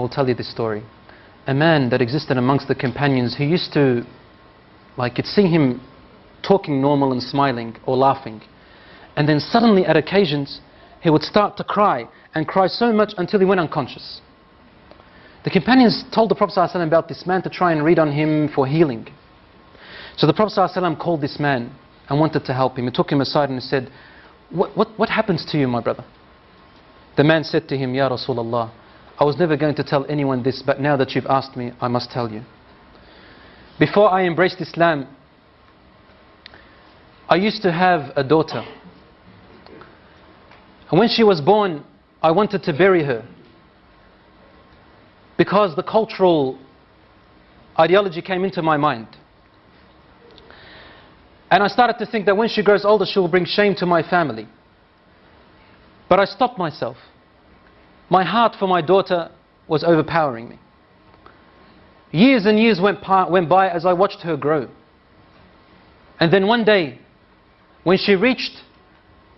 will tell you this story. A man that existed amongst the companions who used to, you'd see him talking normal and smiling or laughing. And then suddenly at occasions, he would start to cry and cry so much until he went unconscious. The companions told the Prophet ﷺ about this man to try and read on him for healing. So the Prophet ﷺ called this man and wanted to help him. He took him aside and he said, what happens to you, my brother? The man said to him, Ya Rasulullah, I was never going to tell anyone this, but now that you've asked me, I must tell you. Before I embraced Islam, I used to have a daughter. And when she was born, I wanted to bury her, because the cultural ideology came into my mind. And I started to think that when she grows older, she will bring shame to my family. But I stopped myself. My heart for my daughter was overpowering me. Years and years went by as I watched her grow. And then one day, when she reached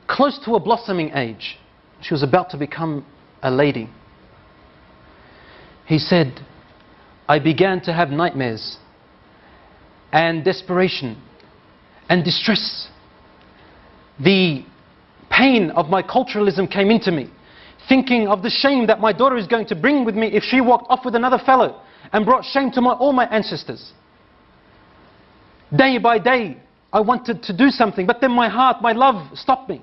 close to a blossoming age, she was about to become a lady, he said, I began to have nightmares and desperation and distress. The pain of my culturalism came into me, thinking of the shame that my daughter is going to bring with me if she walked off with another fellow and brought shame to all my ancestors. Day by day, I wanted to do something, but then my heart, my love stopped me.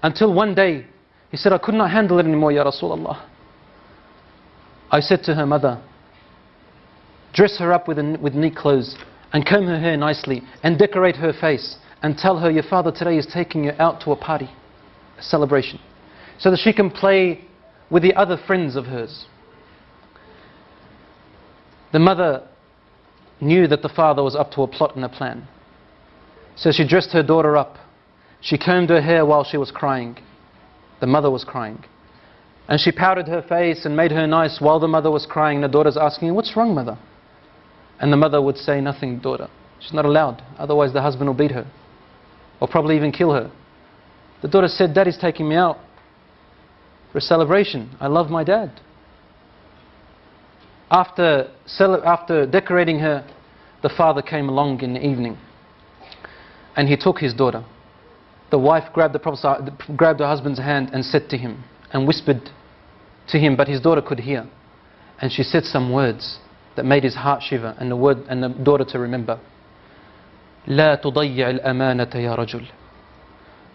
Until one day, he said, I could not handle it anymore, Ya Rasulullah. I said to her mother, dress her up with neat clothes and comb her hair nicely and decorate her face and tell her, your father today is taking you out to a party, a celebration, so that she can play with the other friends of hers. The mother knew that the father was up to a plot and a plan. So she dressed her daughter up. She combed her hair while she was crying. The mother was crying. And she powdered her face and made her nice while the mother was crying. And the daughter's asking, what's wrong, mother? And the mother would say, nothing, daughter. She's not allowed. Otherwise the husband will beat her, or probably even kill her. The daughter said, Daddy's taking me out for a celebration. I love my dad. After decorating her, the father came along in the evening and he took his daughter. The wife grabbed her husband's hand and said to him, and whispered to him, but his daughter could hear. And she said some words that made his heart shiver, and the daughter to remember. لا تضيع الأمانة يا رجل.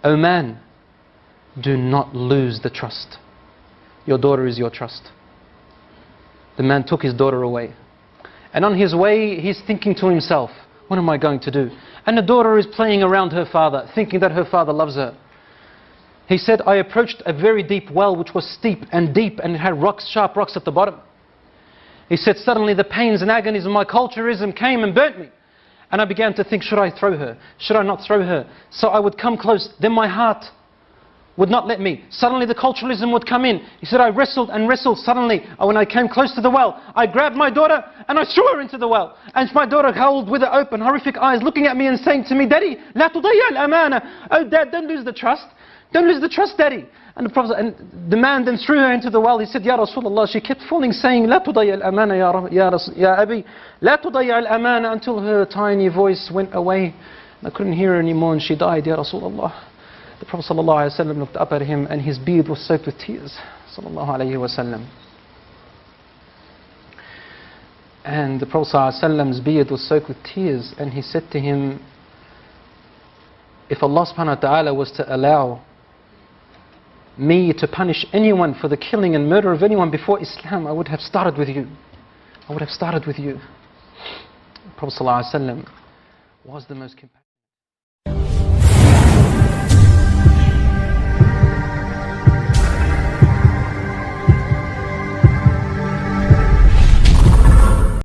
O man, do not lose the trust. Your daughter is your trust. The man took his daughter away. And on his way, he's thinking to himself, what am I going to do? And the daughter is playing around her father, thinking that her father loves her. He said, I approached a very deep well which was steep and deep, and it had rocks, sharp rocks at the bottom. He said, suddenly the pains and agonies of my culturism came and burnt me. And I began to think, should I throw her? Should I not throw her? So I would come close, then my heart would not let me. Suddenly the culturalism would come in. He said, I wrestled and wrestled. Suddenly, when I came close to the well, I grabbed my daughter and I threw her into the well. And my daughter held with her open, horrific eyes, looking at me and saying to me, Daddy, لا تضيع الأمانة. Oh Dad, don't lose the trust. Don't lose the trust, Daddy. And the man then threw her into the well. He said, Ya Rasulullah. She kept falling, saying, لا تضيع الأمانة يا أبي. لا تضيع الأمانة, until her tiny voice went away. I couldn't hear her anymore and she died, Ya Rasulullah. The Prophet ﷺ looked up at him and his beard was soaked with tears. ﷺ. And the Prophet ﷺ's beard was soaked with tears, and he said to him, if Allah subhanahu wa ta'ala was to allow me to punish anyone for the killing and murder of anyone before Islam, I would have started with you. I would have started with you. The Prophet ﷺ was the most compassionate.